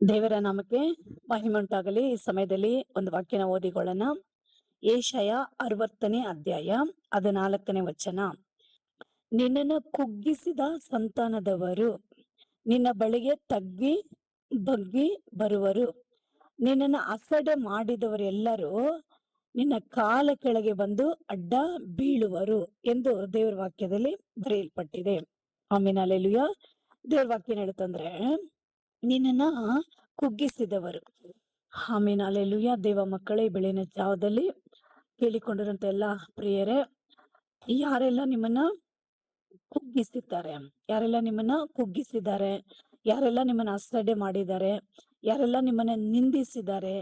ದೇವರ ನಾಮಕ್ಕೆ ಮಹಿಮೆ ಉಂಟಾಗಲಿ. ಈ ಸಮಯದಲ್ಲಿ ಒಂದು ವಾಕ್ಯನ ಓದಿಕೊಳ್ಳೋಣ. ಏಷಯ 60ನೇ ಅಧ್ಯಾಯ 14ನೇ ವಚನ. ನಿನ್ನನ್ನು ಕುಗ್ಗಿಸಿದ ಸಂತಾನದವರು ನಿನ್ನ ಬಳಿಗೆ ತಗ್ಗಿ ಬಗ್ಗಿ ಬರುವರು. ನಿನ್ನನ್ನು ಅಸಡ್ಡೆ ಮಾಡಿದವರೆಲ್ಲರೂ ನಿನ್ನ ಕಾಲ ಕೆಳಗೆ ಬಂದು ಅಡ್ಡ ಬೀಳುವರು ಎಂದು ದೇವರ ವಾಕ್ಯದಲ್ಲಿ ಬರೆಯಲ್ಪಟ್ಟಿದೆ. ಆಮೇಲೆ ಅಲ್ಲೆಲುಯ್ಯ. ದೇವ್ರ ವಾಕ್ಯ ಹೇಳುತ್ತಂದ್ರೆ ನಿನ್ನನ್ನ ಕುಗ್ಗಿಸಿದವರು. ಆಮೇಲೆ ಅಲ್ಲೆಲುಯ್ಯ. ದೇವ ಮಕ್ಕಳೇ, ಬೆಳಗಿನ ಜಾವದಲ್ಲಿ ಕೇಳಿಕೊಂಡಿರಂತ ಎಲ್ಲಾ ಪ್ರಿಯರೇ, ಯಾರೆಲ್ಲ ನಿಮ್ಮನ್ನ ಕುಗ್ಗಿಸಿದ್ದಾರೆ, ಯಾರೆಲ್ಲ ನಿಮ್ಮನ್ನ ಕುಗ್ಗಿಸಿದ್ದಾರೆ, ಯಾರೆಲ್ಲ ನಿಮ್ಮನ್ನ ಅಸಡ್ಡೆ ಮಾಡಿದ್ದಾರೆ, ಯಾರೆಲ್ಲ ನಿಮ್ಮನ್ನ ನಿಂದಿಸಿದ್ದಾರೆ,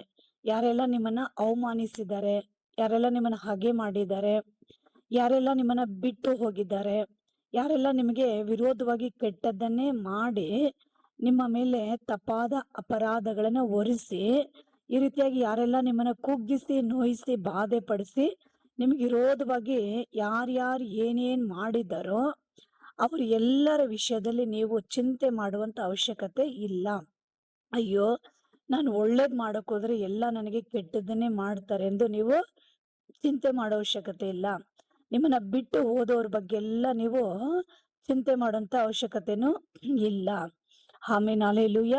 ಯಾರೆಲ್ಲ ನಿಮ್ಮನ್ನ ಅವಮಾನಿಸಿದ್ದಾರೆ, ಯಾರೆಲ್ಲ ನಿಮ್ಮನ್ನ ಹಾಗೆ ಮಾಡಿದ್ದಾರೆ, ಯಾರೆಲ್ಲ ನಿಮ್ಮನ್ನ ಬಿಟ್ಟು ಹೋಗಿದ್ದಾರೆ, ಯಾರೆಲ್ಲ ನಿಮಗೆ ವಿರೋಧವಾಗಿ ಕೆಟ್ಟದ್ದನ್ನೇ ಮಾಡಿ ನಿಮ್ಮ ಮೇಲೆ ತಪ್ಪಾದ ಅಪರಾಧಗಳನ್ನ ಹೊರಿಸಿ, ಈ ರೀತಿಯಾಗಿ ಯಾರೆಲ್ಲ ನಿಮ್ಮನ್ನ ಕುಗ್ಗಿಸಿ ನೋಯಿಸಿ ಬಾಧೆ ಪಡಿಸಿ ನಿಮ್ಗೆ ವಿರೋಧವಾಗಿ ಯಾರ್ಯಾರು ಏನೇನ್ ಮಾಡಿದಾರೋ ಅವ್ರ ಎಲ್ಲರ ವಿಷಯದಲ್ಲಿ ನೀವು ಚಿಂತೆ ಮಾಡುವಂತ ಅವಶ್ಯಕತೆ ಇಲ್ಲ. ಅಯ್ಯೋ, ನಾನು ಒಳ್ಳೇದ್ ಮಾಡಕ್ ಹೋದ್ರೆ ಎಲ್ಲ ನನಗೆ ಕೆಟ್ಟದನ್ನೇ ಮಾಡ್ತಾರೆ ಎಂದು ನೀವು ಚಿಂತೆ ಮಾಡೋ ಅವಶ್ಯಕತೆ ಇಲ್ಲ. ನಿಮ್ಮನ್ನ ಬಿಟ್ಟು ಹೋದವ್ರ ಬಗ್ಗೆ ಎಲ್ಲ ನೀವು ಚಿಂತೆ ಮಾಡುವಂತ ಅವಶ್ಯಕತೆನೂ ಇಲ್ಲ. ಆಮೇಲೆ ಅಲ್ಲೆಲುಯ್ಯ.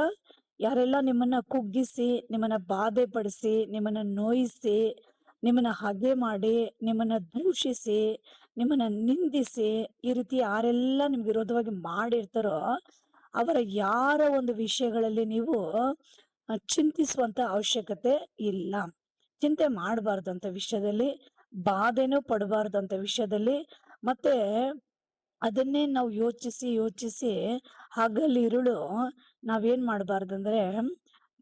ಯಾರೆಲ್ಲ ನಿಮ್ಮನ್ನ ಕುಗ್ಗಿಸಿ ನಿಮ್ಮನ್ನ ಬಾಧೆ ಪಡಿಸಿ ನಿಮ್ಮನ್ನ ನೋಯಿಸಿ ನಿಮ್ಮನ್ನ ಹಗೆ ಮಾಡಿ ನಿಮ್ಮನ್ನ ದೂಷಿಸಿ ನಿಮ್ಮನ್ನ ನಿಂದಿಸಿ ಈ ರೀತಿ ಯಾರೆಲ್ಲ ನಿಮ್ಗೆ ವಿರೋಧವಾಗಿ ಮಾಡಿರ್ತಾರೋ ಅವರ ಯಾರ ಒಂದು ವಿಷಯಗಳಲ್ಲಿ ನೀವು ಚಿಂತಿಸುವಂತ ಅವಶ್ಯಕತೆ ಇಲ್ಲ. ಚಿಂತೆ ಮಾಡಬಾರ್ದಂತ ವಿಷಯದಲ್ಲಿ, ಬಾಧೆನೂ ಪಡಬಾರ್ದಂತ ವಿಷಯದಲ್ಲಿ. ಮತ್ತೆ ಅದನ್ನೇ ನಾವು ಯೋಚಿಸಿ ಯೋಚಿಸಿ ಹಗಲಿರುಳು ನಾವೇನ್ ಮಾಡ್ಬಾರ್ದಂದ್ರೆ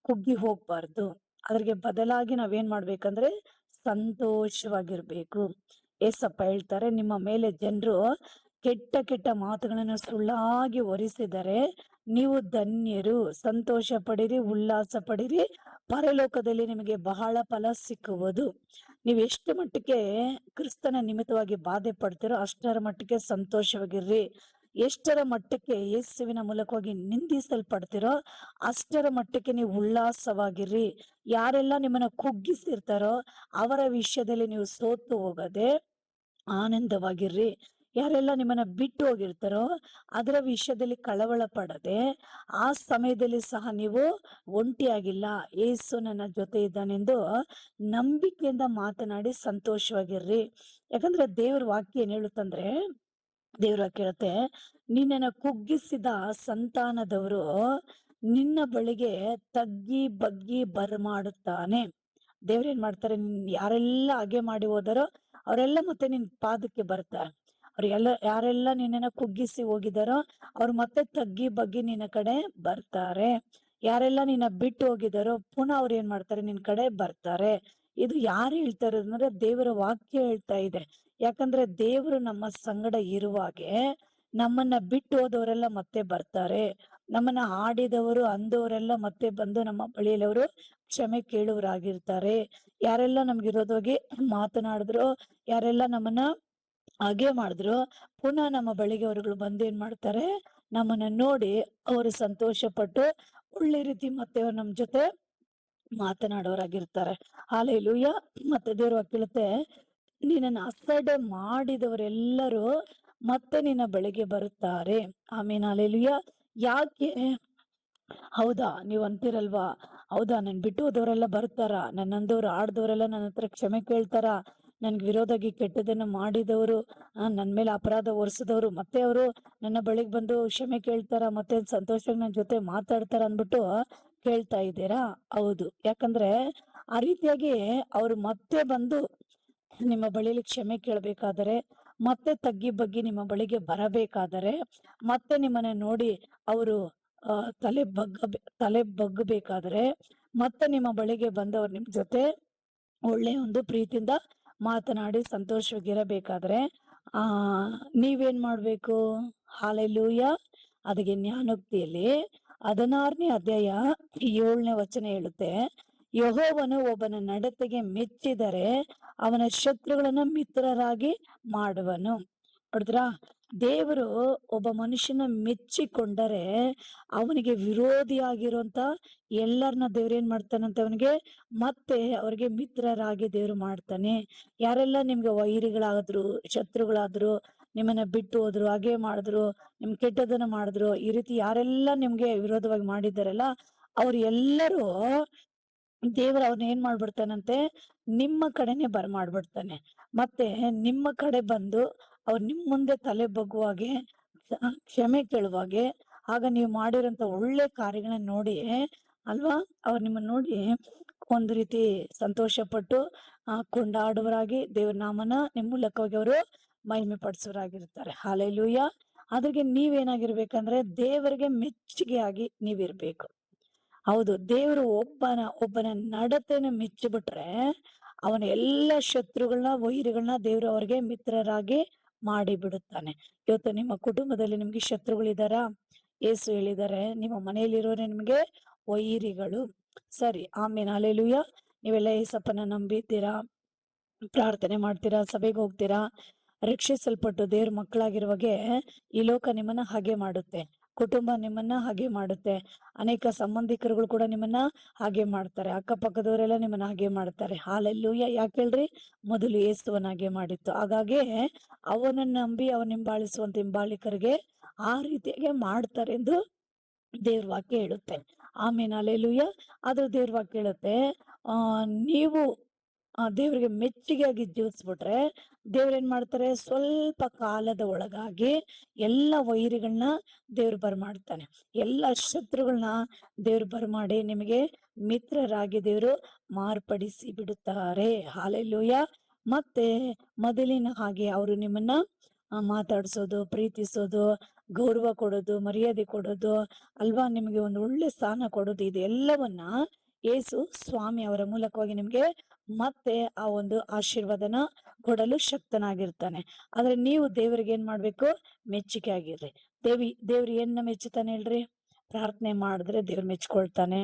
ಕುಗ್ಗಿ ಹೋಗ್ಬಾರ್ದು. ಅದ್ರಿಗೆ ಬದಲಾಗಿ ನಾವೇನ್ ಮಾಡ್ಬೇಕಂದ್ರೆ ಸಂತೋಷವಾಗಿರ್ಬೇಕು. ಏಸಪ್ಪ ಹೇಳ್ತಾರೆ, ನಿಮ್ಮ ಮೇಲೆ ಜನರು ಕೆಟ್ಟ ಕೆಟ್ಟ ಮಾತುಗಳನ್ನು ಸುಳ್ಳಾಗಿ ಹೊರಿಸಿದರೆ ನೀವು ಧನ್ಯರು, ಸಂತೋಷ ಪಡಿರಿ, ಉಲ್ಲಾಸ ಪಡಿರಿ, ಪರಲೋಕದಲ್ಲಿ ನಿಮಗೆ ಬಹಳ ಫಲ ಸಿಕ್ಕುವುದು. ನೀವು ಎಷ್ಟು ಮಟ್ಟಿಗೆ ಕ್ರಿಸ್ತನ ನಿಮಿತ್ತವಾಗಿ ಬಾಧೆ ಪಡ್ತೀರೋ ಅಷ್ಟರ ಮಟ್ಟಿಗೆ ಸಂತೋಷವಾಗಿರ್ರಿ. ಎಷ್ಟರ ಮಟ್ಟಕ್ಕೆ ಯೇಸುವಿನ ಮೂಲಕವಾಗಿ ನಿಂದಿಸಲ್ಪಡ್ತಿರೋ ಅಷ್ಟರ ಮಟ್ಟಕ್ಕೆ ನೀವು ಉಲ್ಲಾಸವಾಗಿರ್ರಿ. ಯಾರೆಲ್ಲ ನಿಮ್ಮನ್ನ ಕುಗ್ಗಿಸಿರ್ತಾರೋ ಅವರ ವಿಷಯದಲ್ಲಿ ನೀವು ಸೋತು ಹೋಗದೆ ಆನಂದವಾಗಿರ್ರಿ. ಯಾರೆಲ್ಲ ನಿಮ್ಮನ್ನ ಬಿಟ್ಟು ಹೋಗಿರ್ತಾರೋ ಅದರ ವಿಷಯದಲ್ಲಿ ಕಳವಳ ಪಡದೆ ಆ ಸಮಯದಲ್ಲಿ ಸಹ ನೀವು ಒಂಟಿಯಾಗಿಲ್ಲ, ಏಸು ನನ್ನ ಜೊತೆ ಇದ್ದಾನೆಂದು ನಂಬಿಕೆಯಿಂದ ಮಾತನಾಡಿ ಸಂತೋಷವಾಗಿರ್ರಿ. ಯಾಕಂದ್ರೆ ದೇವ್ರ ವಾಕ್ಯ ಏನ್ ಹೇಳುತ್ತಂದ್ರೆ, ದೇವ್ರ ಕೇಳತ್ತೆ, ನಿನ್ನನ್ನು ಕುಗ್ಗಿಸಿದ ಸಂತಾನದವರು ನಿನ್ನ ಬಳಿಗೆ ತಗ್ಗಿ ಬಗ್ಗಿ ಬರ್ಮಾಡುತ್ತಾನೆ. ದೇವ್ರೇನ್ ಮಾಡ್ತಾರೆ, ಯಾರೆಲ್ಲ ಹಾಗೆ ಮಾಡಿ ಹೋದಾರೋ ಅವರೆಲ್ಲ ಮತ್ತೆ ನಿನ್ ಪಾದಕ್ಕೆ ಬರ್ತಾರೆ. ಅವ್ರಿಗೆಲ್ಲ ಯಾರೆಲ್ಲ ನಿನ್ನನ್ನ ಕುಗ್ಗಿಸಿ ಹೋಗಿದಾರೋ ಅವ್ರು ಮತ್ತೆ ತಗ್ಗಿ ಬಗ್ಗಿ ನಿನ್ನ ಕಡೆ ಬರ್ತಾರೆ. ಯಾರೆಲ್ಲ ನಿನ್ನ ಬಿಟ್ಟು ಹೋಗಿದಾರೋ ಪುನಃ ಅವ್ರು ಏನ್ ಮಾಡ್ತಾರೆ, ನಿನ್ ಕಡೆ ಬರ್ತಾರೆ. ಇದು ಯಾರು ಹೇಳ್ತಾರೆ ಅಂದ್ರೆ ದೇವರ ವಾಕ್ಯ ಹೇಳ್ತಾ ಇದೆ. ಯಾಕಂದ್ರೆ ದೇವರು ನಮ್ಮ ಸಂಗಡ ಇರುವಾಗೆ ನಮ್ಮನ್ನ ಬಿಟ್ಟು ಹೋದವರೆಲ್ಲ ಮತ್ತೆ ಬರ್ತಾರೆ. ನಮ್ಮನ್ನ ಆಡಿದವರು ಅಂದವರೆಲ್ಲ ಮತ್ತೆ ಬಂದು ನಮ್ಮ ಬಳಿಯಲ್ಲಿ ಅವರು ಕ್ಷಮೆ ಕೇಳುವರಾಗಿರ್ತಾರೆ. ಯಾರೆಲ್ಲ ನಮ್ಗೆ ವಿರೋಧವಾಗಿ ಮಾತನಾಡಿದ್ರು, ಯಾರೆಲ್ಲ ನಮ್ಮನ್ನ ಹಾಗೆ ಮಾಡಿದ್ರು, ಪುನಃ ನಮ್ಮ ಬಳಿಗೆ ಅವರುಗಳು ಬಂದು ಏನ್ ಮಾಡ್ತಾರೆ, ನಮ್ಮನ್ನ ನೋಡಿ ಅವರು ಸಂತೋಷ ಪಟ್ಟು ಒಳ್ಳೆ ರೀತಿ ಮತ್ತೆ ಅವ್ರು ನಮ್ ಜೊತೆ ಮಾತನಾಡೋರಾಗಿರ್ತಾರೆ. ಹಾಲೆಲೂಯ್ಯ. ಮತ್ತೆ ದೇವ್ರ ವಾಕ್ಯ, ನಿನ್ನನ್ನು ಅಸಡ್ಡೆ ಮಾಡಿದವರೆಲ್ಲರೂ ಮತ್ತೆ ನಿನ್ನ ಬಳಿಗೆ ಬರುತ್ತಾರೆ. ಆಮೇಲೆ ಹಾಲೆಲೂಯ್ಯ. ಯಾಕೆ? ಹೌದಾ, ನೀವ್ ಅಂತೀರಲ್ವಾ, ಹೌದಾ, ನನ್ ಬಿಟ್ಟು ಹೋದವರೆಲ್ಲ ಬರ್ತಾರ, ನನ್ನಂದವ್ರು ಆಡ್ದವರೆಲ್ಲ ನನ್ನ ಹತ್ರ ಕ್ಷಮೆ ಕೇಳ್ತಾರ, ನನ್ಗೆ ವಿರೋಧವಾಗಿ ಕೆಟ್ಟದನ್ನ ಮಾಡಿದವರು, ನನ್ ಮೇಲೆ ಅಪರಾಧ ಹೊರಿಸಿದವರು ಮತ್ತೆ ಅವರು ನನ್ನ ಬಳಿಗೆ ಬಂದು ಕ್ಷಮೆ ಕೇಳ್ತಾರ, ಮತ್ತೆ ಸಂತೋಷವಾಗಿ ನನ್ನ ಜೊತೆ ಮಾತಾಡ್ತಾರ ಅಂದ್ಬಿಟ್ಟು ಕೇಳ್ತಾ ಇದ್ದೀರಾ? ಹೌದು. ಯಾಕಂದ್ರೆ ಆ ರೀತಿಯಾಗಿ ಅವ್ರು ಮತ್ತೆ ಬಂದು ನಿಮ್ಮ ಬಳಿಯಲ್ಲಿ ಕ್ಷಮೆ ಕೇಳಬೇಕಾದರೆ, ಮತ್ತೆ ತಗ್ಗಿ ಬಗ್ಗಿ ನಿಮ್ಮ ಬಳಿಗೆ ಬರಬೇಕಾದರೆ, ಮತ್ತೆ ನಿಮ್ಮನ್ನ ನೋಡಿ ಅವರು ತಲೆ ಬಗ್ಗಬೇಕಾದ್ರೆ, ಮತ್ತೆ ನಿಮ್ಮ ಬಳಿಗೆ ಬಂದವರು ನಿಮ್ ಜೊತೆ ಒಳ್ಳೆ ಒಂದು ಪ್ರೀತಿಯಿಂದ ಮಾತನಾಡಿ ಸಂತೋಷವಾಗಿರಬೇಕಾದ್ರೆ ಆ ನೀವೇನ್ ಮಾಡ್ಬೇಕು? ಹಾಲೆಲೂಯ್ಯ. ಅದಕ್ಕೆ ಜ್ಞಾನೋಕ್ತಿಯಲ್ಲಿ 16ನೇ ಅಧ್ಯಾಯ 7ನೇ ವಚನ ಹೇಳುತ್ತೆ, ಯೆಹೋವನು ಒಬ್ಬನ ನಡತೆಗೆ ಮೆಚ್ಚಿದರೆ ಅವನ ಶತ್ರುಗಳನ್ನ ಮಿತ್ರರಾಗಿ ಮಾಡುವನು. ನೋಡಿದ್ರಾ? ದೇವರು ಒಬ್ಬ ಮನುಷ್ಯನ ಮೆಚ್ಚಿಕೊಂಡರೆ ಅವನಿಗೆ ವಿರೋಧಿಯಾಗಿರುವಂತ ಎಲ್ಲರನ್ನ ದೇವ್ರೇನ್ ಮಾಡ್ತಾನಂತೆ ಅವನಿಗೆ ಮತ್ತೆ ಅವ್ರಿಗೆ ಮಿತ್ರರಾಗಿ ದೇವ್ರು ಮಾಡ್ತಾನೆ. ಯಾರೆಲ್ಲ ನಿಮ್ಗೆ ವೈರಿಗಳಾದ್ರು, ಶತ್ರುಗಳಾದ್ರು, ನಿಮ್ಮನ್ನ ಬಿಟ್ಟು ಹೋದ್ರು, ಹಾಗೆ ಮಾಡಿದ್ರು, ನಿಮ್ ಕೆಟ್ಟದನ್ನ ಮಾಡಿದ್ರು, ಈ ರೀತಿ ಯಾರೆಲ್ಲ ನಿಮ್ಗೆ ವಿರೋಧವಾಗಿ ಮಾಡಿದ್ದಾರಲ್ಲ ಅವ್ರು ಎಲ್ಲರೂ ದೇವರು ಅವ್ರನ್ನ ಏನ್ ಮಾಡ್ಬಿಡ್ತಾನಂತೆ ನಿಮ್ಮ ಕಡೆನೆ ಮಾಡ್ಬಿಡ್ತಾನೆ. ಮತ್ತೆ ನಿಮ್ಮ ಕಡೆ ಬಂದು ಅವ್ರು ನಿಮ್ ಮುಂದೆ ತಲೆ ಬಗ್ಗುವಾಗೆ ಕ್ಷಮೆ ಕೇಳುವಾಗೆ, ಆಗ ನೀವು ಮಾಡಿರೋಂತ ಒಳ್ಳೆ ಕಾರ್ಯಗಳನ್ನ ನೋಡಿ ಅಲ್ವಾ, ಅವ್ರು ನಿಮ್ಮನ್ನ ನೋಡಿ ಒಂದು ರೀತಿ ಸಂತೋಷ ಪಟ್ಟು ಕೊಂಡಾಡುವರಾಗಿ ದೇವ್ರ ನಾಮನ ನಿಮ್ ಮೂಲಕವಾಗಿ ಅವರು ಮಹಿಮೆ ಪಡಿಸೋರಾಗಿರ್ತಾರೆ. ಹಾಲೆಲೂಯ. ಅದ್ರಿಗೆ ನೀವೇನಾಗಿರ್ಬೇಕಂದ್ರೆ ದೇವರಿಗೆ ಮೆಚ್ಚುಗೆಯಾಗಿ ನೀವಿರ್ಬೇಕು. ಹೌದು, ದೇವರು ಒಬ್ಬನ ನಡತೆನ ಮೆಚ್ಚಿಬಿಟ್ರೆ ಅವನ ಎಲ್ಲ ಶತ್ರುಗಳನ್ನ ವೈರಿಗಳನ್ನ ದೇವರು ಅವ್ರಿಗೆ ಮಿತ್ರರಾಗಿ ಮಾಡಿ ಬಿಡುತ್ತಾನೆ. ಇವತ್ತು ನಿಮ್ಮ ಕುಟುಂಬದಲ್ಲಿ ನಿಮ್ಗೆ ಶತ್ರುಗಳಿದಾರಾ? ಏಸು ಹೇಳಿದ್ದಾರೆ, ನಿಮ್ಮ ಮನೆಯಲ್ಲಿರೋರೆ ನಿಮ್ಗೆ ವೈರಿಗಳು. ಸರಿ, ಆಮೇಲೆ ಹಲ್ಲೆಲೂಯಾ. ನೀವೆಲ್ಲ ಏಸಪ್ಪನ ನಂಬಿದ್ದೀರಾ, ಪ್ರಾರ್ಥನೆ ಮಾಡ್ತೀರಾ, ಸಭೆಗೆ ಹೋಗ್ತೀರಾ, ರಕ್ಷಿಸಲ್ಪಟ್ಟು ದೇವ್ರ ಮಕ್ಕಳಾಗಿರುವಾಗೆ ಈ ಲೋಕ ನಿಮ್ಮನ್ನ ಹಾಗೆ ಮಾಡುತ್ತೆ, ಕುಟುಂಬ ನಿಮ್ಮನ್ನ ಹಾಗೆ ಮಾಡುತ್ತೆ, ಅನೇಕ ಸಂಬಂಧಿಕರುಗಳು ಕೂಡ ನಿಮ್ಮನ್ನ ಹಾಗೆ ಮಾಡ್ತಾರೆ, ಅಕ್ಕಪಕ್ಕದವರೆಲ್ಲ ನಿಮ್ಮನ್ನ ಹಾಗೆ ಮಾಡ್ತಾರೆ. ಹಾಲೆಲ್ಲೂಯ್ಯ. ಯಾಕೆ ಹೇಳ್ರಿ? ಮೊದಲು ಯೇಸುವನ್ನ ಹಾಗೆ ಮಾಡಿತ್ತು, ಹಾಗಾಗಿ ಅವನನ್ನ ನಂಬಿ ಅವನ ಹಿಂಬಾಲಿಸುವಂತ ಹಿಂಬಾಲಿಕರಿಗೆ ಆ ರೀತಿಯಾಗಿ ಮಾಡ್ತಾರೆ ಎಂದು ದೇವ್ರ ವಾಕ್ಯ ಹೇಳುತ್ತೆ. ಆಮೇಲೆ ಅಲ್ಲೆಲೂಯ್ಯ. ಅದು ದೇವ್ರ ವಾಕ್ಯ ಹೇಳುತ್ತೆ, ನೀವು ದೇವ್ರಿಗೆ ಮೆಚ್ಚುಗೆಯಾಗಿ ಜೀವಿಸ್ಬಿಟ್ರೆ ದೇವ್ರೇನ್ ಮಾಡ್ತಾರೆ, ಸ್ವಲ್ಪ ಕಾಲದ ಒಳಗಾಗಿ ಎಲ್ಲ ವೈರಿಗಳನ್ನ ದೇವ್ರು ಬರ್ಮಾಡ್ತಾನೆ, ಎಲ್ಲ ಶತ್ರುಗಳನ್ನ ದೇವ್ರು ಬರ್ಮಾಡಿ ನಿಮಗೆ ಮಿತ್ರರಾಗಿ ದೇವ್ರು ಮಾರ್ಪಡಿಸಿ ಬಿಡುತ್ತಾರೆ. ಹಾಲೆಲೂಯ. ಮತ್ತೆ ಮೊದಲಿನ ಹಾಗೆ ಅವರು ನಿಮ್ಮನ್ನ ಮಾತಾಡ್ಸೋದು, ಪ್ರೀತಿಸೋದು, ಗೌರವ ಕೊಡೋದು, ಮರ್ಯಾದೆ ಕೊಡೋದು ಅಲ್ವಾ, ನಿಮಗೆ ಒಂದು ಒಳ್ಳೆ ಸ್ಥಾನ ಕೊಡೋದು, ಇದೆಲ್ಲವನ್ನ ಯೇಸು ಸ್ವಾಮಿ ಅವರ ಮೂಲಕವಾಗಿ ನಿಮ್ಗೆ ಮತ್ತೆ ಆ ಒಂದು ಆಶೀರ್ವಾದನ ಕೊಡಲು ಶಕ್ತನಾಗಿರ್ತಾನೆ. ಆದ್ರೆ ನೀವು ದೇವರಿಗೆ ಏನ್ ಮಾಡ್ಬೇಕು? ಮೆಚ್ಚುಗೆ ಆಗಿರ್ರಿ. ದೇವ್ರು ಏನ್ನ ಮೆಚ್ಚುತ್ತಾನೆ ಹೇಳ್ರಿ? ಪ್ರಾರ್ಥನೆ ಮಾಡಿದ್ರೆ ದೇವ್ರು ಮೆಚ್ಕೊಳ್ತಾನೆ,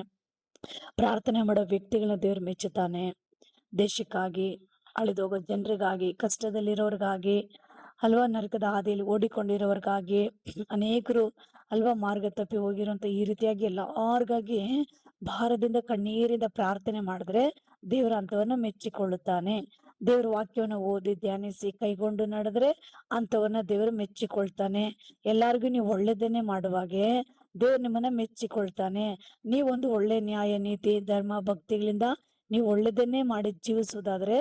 ಪ್ರಾರ್ಥನೆ ಮಾಡೋ ವ್ಯಕ್ತಿಗಳನ್ನ ದೇವ್ರು ಮೆಚ್ಚುತ್ತಾನೆ. ದೇಶಕ್ಕಾಗಿ, ಅಳಿದೋಗೋ ಜನರಿಗಾಗಿ, ಕಷ್ಟದಲ್ಲಿರೋರ್ಗಾಗಿ ಅಲ್ವಾ, ನರಕದ ಹಾದಿಯಲ್ಲಿ ಓಡಿಕೊಂಡಿರೋರ್ಗಾಗಿ, ಅನೇಕರು ಅಲ್ವಾ ಮಾರ್ಗ ತಪ್ಪಿ ಹೋಗಿರೋಂತ ಈ ರೀತಿಯಾಗಿ ಎಲ್ಲಾರ್ಗಾಗಿ ಭಾರದಿಂದ ಕಣ್ಣೀರಿಂದ ಪ್ರಾರ್ಥನೆ ಮಾಡಿದ್ರೆ ದೇವರ ಅಂತವನ್ನ ಮೆಚ್ಚಿಕೊಳ್ಳುತ್ತಾನೆ. ದೇವ್ರ ವಾಕ್ಯವನ್ನ ಓದಿ ಧ್ಯಾನಿಸಿ ಕೈಗೊಂಡು ನಡೆದ್ರೆ ಅಂತವನ್ನ ದೇವರು ಮೆಚ್ಚಿಕೊಳ್ತಾನೆ. ಎಲ್ಲಾರ್ಗು ನೀವು ಒಳ್ಳೇದನ್ನೇ ಮಾಡುವಾಗೆ ದೇವ್ರು ನಿಮ್ಮನ್ನ ಮೆಚ್ಚಿಕೊಳ್ತಾನೆ. ನೀವೊಂದು ಒಳ್ಳೆ ನ್ಯಾಯ, ನೀತಿ, ಧರ್ಮ, ಭಕ್ತಿಗಳಿಂದ ನೀವು ಒಳ್ಳೇದನ್ನೇ ಮಾಡಿ ಜೀವಿಸುವುದಾದ್ರೆ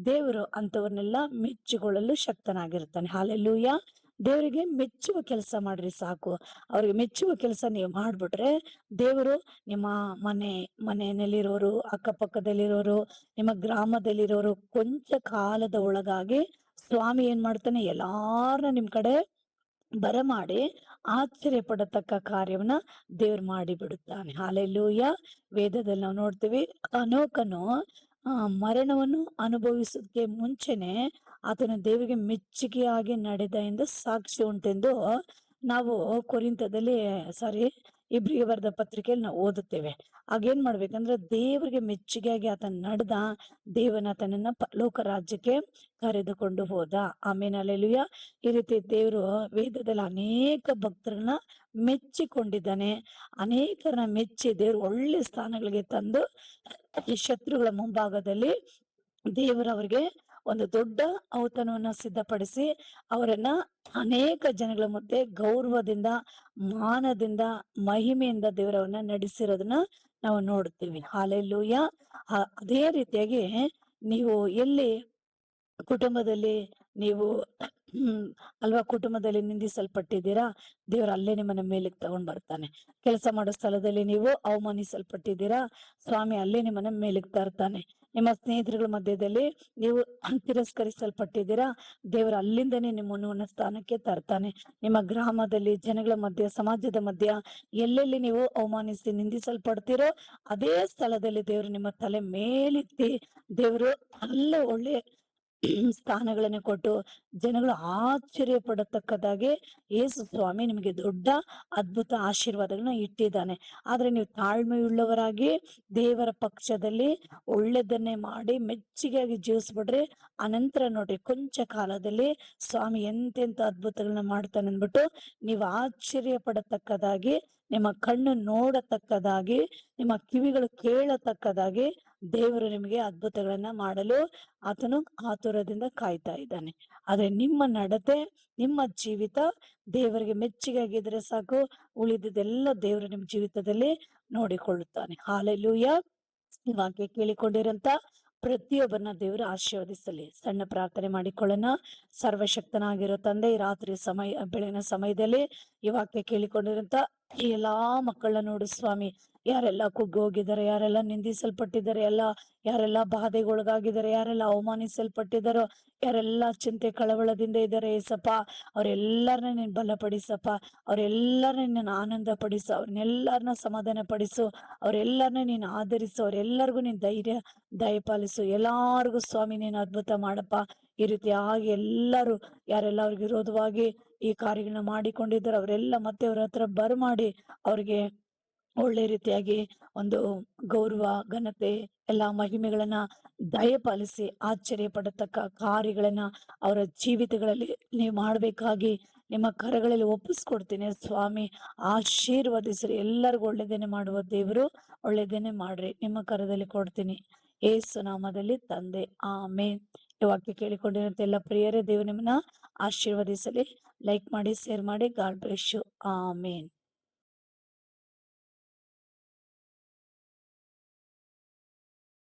ದೇವರು ಅಂತವನ್ನೆಲ್ಲ ಮೆಚ್ಚಿಕೊಳ್ಳಲು ಶಕ್ತನಾಗಿರ್ತಾನೆ. ಹಾಲೆಲೂಯ. ದೇವರಿಗೆ ಮೆಚ್ಚುವ ಕೆಲಸ ಮಾಡ್ರಿ ಸಾಕು. ಅವ್ರಿಗೆ ಮೆಚ್ಚುವ ಕೆಲಸ ನೀವು ಮಾಡ್ಬಿಟ್ರೆ ದೇವರು ನಿಮ್ಮ ಮನೆಯಲ್ಲಿರೋರು, ಅಕ್ಕಪಕ್ಕದಲ್ಲಿರೋರು, ನಿಮ್ಮ ಗ್ರಾಮದಲ್ಲಿರೋರು ಕೊಂಚ ಕಾಲದ ಒಳಗಾಗಿ ಸ್ವಾಮಿ ಏನ್ ಮಾಡ್ತಾನೆ, ಎಲ್ಲಾರನ್ನ ನಿಮ್ ಕಡೆ ಬರಮಾಡಿ ಆಶ್ಚರ್ಯ ಪಡತಕ್ಕ ಕಾರ್ಯವನ್ನ ದೇವ್ರು ಮಾಡಿ ಬಿಡುತ್ತಾನೆ. ಹಾಲೆಲೂಯ. ವೇದದಲ್ಲಿ ನಾವು ನೋಡ್ತೀವಿ, ಅನೋಕನು ಮರಣವನ್ನು ಅನುಭವಿಸೋದಕ್ಕೆ ಮುಂಚೆನೆ ಆತನ ದೇವರಿಗೆ ಮೆಚ್ಚುಗೆಯಾಗಿ ನಡೆದ ಎಂದು ಸಾಕ್ಷಿ ಉಂಟೆಂದು ನಾವು ಕೊರಿಂಥದಲ್ಲಿ ಇಬ್ರಿಗೆ ಬರೆದ ಪತ್ರಿಕೆಯಲ್ಲಿ ನಾವು ಓದುತ್ತೇವೆ. ಆಗೇನ್ ಮಾಡ್ಬೇಕಂದ್ರೆ ದೇವರಿಗೆ ಮೆಚ್ಚುಗೆಯಾಗಿ ಆತನ ನಡೆದ, ದೇವನ ಆತನನ್ನ ಪರಲೋಕ ರಾಜ್ಯಕ್ಕೆ ಕರೆದುಕೊಂಡು ಹೋದ. ಆಮೇಲೆ ಅಲ್ಲೆಲೂಯ. ಈ ರೀತಿ ದೇವರು ವೇದದಲ್ಲಿ ಅನೇಕ ಭಕ್ತರನ್ನ ಮೆಚ್ಚಿಕೊಂಡಿದ್ದಾನೆ. ಅನೇಕರನ್ನ ಮೆಚ್ಚಿ ದೇವ್ರು ಒಳ್ಳೆ ಸ್ಥಾನಗಳಿಗೆ ತಂದು ಈ ಶತ್ರುಗಳ ಮುಂಭಾಗದಲ್ಲಿ ದೇವರವರಿಗೆ ಒಂದು ದೊಡ್ಡ ಔತಣವನ್ನ ಸಿದ್ಧಪಡಿಸಿ ಅವರನ್ನ ಅನೇಕ ಜನಗಳ ಮಧ್ಯೆ ಗೌರವದಿಂದ, ಮಾನದಿಂದ, ಮಹಿಮೆಯಿಂದ ದೇವರವನ್ನ ನಡೆಸಿರೋದನ್ನ ನಾವು ನೋಡ್ತೀವಿ. ಹಾಲೆಲೂಯ. ಅದೇ ರೀತಿಯಾಗಿ ನೀವು ಎಲ್ಲಿ ಕುಟುಂಬದಲ್ಲಿ ನೀವು ಅಲ್ವಾ, ಕುಟುಂಬದಲ್ಲಿ ನಿಂದಿಸಲ್ಪಟ್ಟಿದ್ದೀರಾ, ದೇವ್ರು ಅಲ್ಲೇ ನಿಮ್ಮನ್ನ ಮೇಲಕ್ಕೆ ತಗೊಂಡ್ ಬರ್ತಾನೆ. ಕೆಲಸ ಮಾಡೋ ಸ್ಥಳದಲ್ಲಿ ನೀವು ಅವಮಾನಿಸಲ್ಪಟ್ಟಿದ್ದೀರಾ, ಸ್ವಾಮಿ ಅಲ್ಲೇ ನಿಮ್ಮನ್ನ ಮೇಲಕ್ಕೆ ತರ್ತಾನೆ. ನಿಮ್ಮ ಸ್ನೇಹಿತರುಗಳ ಮಧ್ಯದಲ್ಲಿ ನೀವು ತಿರಸ್ಕರಿಸಲ್ಪಟ್ಟಿದ್ದೀರಾ, ದೇವರು ಅಲ್ಲಿಂದನೇ ನಿಮ್ಮನ್ನು ಉನ್ನತ ಸ್ಥಾನಕ್ಕೆ ತರ್ತಾನೆ. ನಿಮ್ಮ ಗ್ರಾಮದಲ್ಲಿ, ಜನಗಳ ಮಧ್ಯ, ಸಮಾಜದ ಮಧ್ಯ ಎಲ್ಲೆಲ್ಲಿ ನೀವು ಅವಮಾನಿಸಿ ನಿಂದಿಸಲ್ಪಡ್ತೀರೋ ಅದೇ ಸ್ಥಳದಲ್ಲಿ ದೇವರು ನಿಮ್ಮ ತಲೆ ಮೇಲೆತ್ತಿ ದೇವರು ಅಲ್ಲೇ ಒಳ್ಳೆ ಸ್ಥಾನಗಳನ್ನು ಕೊಟ್ಟು ಜನಗಳು ಆಶ್ಚರ್ಯ ಪಡತಕ್ಕದಾಗೆ ಯೇಸು ಸ್ವಾಮಿ ನಿಮಗೆ ದೊಡ್ಡ ಅದ್ಭುತ ಆಶೀರ್ವಾದಗಳನ್ನ ಇಟ್ಟಿದ್ದಾನೆ. ಆದ್ರೆ ನೀವು ತಾಳ್ಮೆಯುಳ್ಳವರಾಗಿ ದೇವರ ಪಕ್ಷದಲ್ಲಿ ಒಳ್ಳೆದನ್ನೇ ಮಾಡಿ ಮೆಚ್ಚುಗೆಯಾಗಿ ಜೀವಿಸ್ಬಿಡ್ರಿ. ಅನಂತರ ನೋಡ್ರಿ ಕೊಂಚ ಕಾಲದಲ್ಲಿ ಸ್ವಾಮಿ ಎಂತೆಂತ ಅದ್ಭುತಗಳನ್ನ ಮಾಡ್ತಾನೆ ಅಂದ್ಬಿಟ್ಟು ನೀವು ಆಶ್ಚರ್ಯ ಪಡತಕ್ಕದಾಗಿ, ನಿಮ್ಮ ಕಣ್ಣು ನೋಡತಕ್ಕದಾಗಿ, ನಿಮ್ಮ ಕಿವಿಗಳು ಕೇಳತಕ್ಕದಾಗಿ ದೇವರು ನಿಮಗೆ ಅದ್ಭುತಗಳನ್ನ ಮಾಡಲು ಆತನು ಆತುರದಿಂದ ಕಾಯ್ತಾ ಇದ್ದಾನೆ. ಆದ್ರೆ ನಿಮ್ಮ ನಡತೆ, ನಿಮ್ಮ ಜೀವಿತ ದೇವರಿಗೆ ಮೆಚ್ಚುಗೆ ಆಗಿದ್ರೆ ಸಾಕು, ಉಳಿದಿದ್ದೆಲ್ಲ ದೇವರು ನಿಮ್ಮ ಜೀವಿತದಲ್ಲಿ ನೋಡಿಕೊಳ್ಳುತ್ತಾನೆ. ಹಾಲೆಲೂಯ. ಈ ವಾಕ್ಯ ಕೇಳಿಕೊಂಡಿರಂತ ಪ್ರತಿಯೊಬ್ಬರನ್ನ ದೇವರು ಆಶೀರ್ವದಿಸಲಿ. ಸಣ್ಣ ಪ್ರಾರ್ಥನೆ ಮಾಡಿಕೊಳ್ಳೋಣ. ಸರ್ವಶಕ್ತನಾಗಿರೋ ತಂದೆ, ಈ ರಾತ್ರಿ ಬೆಳಗಿನ ಸಮಯದಲ್ಲಿ ಈ ವಾಕ್ಯ ಕೇಳಿಕೊಂಡಿರಂತ ಈ ಎಲ್ಲಾ ಮಕ್ಕಳನ್ನ ನೋಡು ಸ್ವಾಮಿ. ಯಾರೆಲ್ಲ ಕುಗ್ಗಿ ಹೋಗಿದ್ದಾರೆ, ಯಾರೆಲ್ಲ ನಿಂದಿಸಲ್ಪಟ್ಟಿದ್ದಾರೆ, ಯಾರೆಲ್ಲ ಬಾಧೆಗೊಳಗಾಗಿದ್ದಾರೆ, ಯಾರೆಲ್ಲ ಅವಮಾನಿಸಲ್ಪಟ್ಟಿದ್ದಾರೋ, ಯಾರೆಲ್ಲ ಚಿಂತೆ ಕಳವಳದಿಂದ ಇದ್ದಾರೆ ಏಸಪ್ಪ, ಅವ್ರೆಲ್ಲರನ್ನ ನೀನ್ ಬಲಪಡಿಸಪ್ಪ. ಅವ್ರೆಲ್ಲರನ್ನ ನೀನು ಆನಂದ ಪಡಿಸು, ಅವ್ರನ್ನೆಲ್ಲರನ್ನ ಸಮಾಧಾನ ಪಡಿಸು, ಅವ್ರೆಲ್ಲರನ್ನ ನೀನು ಆಧರಿಸು, ಅವ್ರೆಲ್ಲರಿಗೂ ನೀನ್ ಧೈರ್ಯ ದಯಪಾಲಿಸು. ಎಲ್ಲಾರ್ಗು ಸ್ವಾಮಿ ನೀನು ಅದ್ಭುತ ಮಾಡಪ್ಪ. ಈ ರೀತಿಯಾಗಿ ಎಲ್ಲರೂ ಯಾರೆಲ್ಲ ಅವ್ರಿಗೆ ವಿರೋಧವಾಗಿ ಈ ಕಾರ್ಯಗಳನ್ನ ಮಾಡಿಕೊಂಡಿದ್ದಾರೆ ಅವರೆಲ್ಲ ಮತ್ತೆ ಅವ್ರ ಹತ್ರ ಬರಮಾಡಿ ಅವ್ರಿಗೆ ಒಳ್ಳೆ ರೀತಿಯಾಗಿ ಒಂದು ಗೌರವ, ಘನತೆ, ಎಲ್ಲ ಮಹಿಮೆಗಳನ್ನ ದಯಪಾಲಿಸಿ ಆಶ್ಚರ್ಯ ಪಡತಕ್ಕ ಕಾರ್ಯಗಳನ್ನ ಅವರ ಜೀವಿತಗಳಲ್ಲಿ ನೀವು ಮಾಡಬೇಕಾಗಿ ನಿಮ್ಮ ಕರಗಳಲ್ಲಿ ಒಪ್ಪಿಸ್ಕೊಡ್ತೀನಿ ಸ್ವಾಮಿ. ಆಶೀರ್ವದಿಸ್ರಿ. ಎಲ್ಲರಿಗೂ ಒಳ್ಳೆದೇನೆ ಮಾಡುವ ದೇವರು, ಒಳ್ಳೆದೇನೆ ಮಾಡ್ರಿ. ನಿಮ್ಮ ಕರದಲ್ಲಿ ಕೊಡ್ತೀನಿ ಏಸು ನಾಮದಲ್ಲಿ ತಂದೆ, ಆಮೇನ್. ಈ ವಾಕ್ಯ ಕೇಳಿಕೊಂಡಿರಂತ ಎಲ್ಲ ಪ್ರಿಯರೇ, ದೇವರು ನಿಮ್ಮನ್ನ ಆಶೀರ್ವದಿಸಲಿ. ಲೈಕ್ ಮಾಡಿ, ಶೇರ್ ಮಾಡಿ. God bless you. ಆಮೇನ್.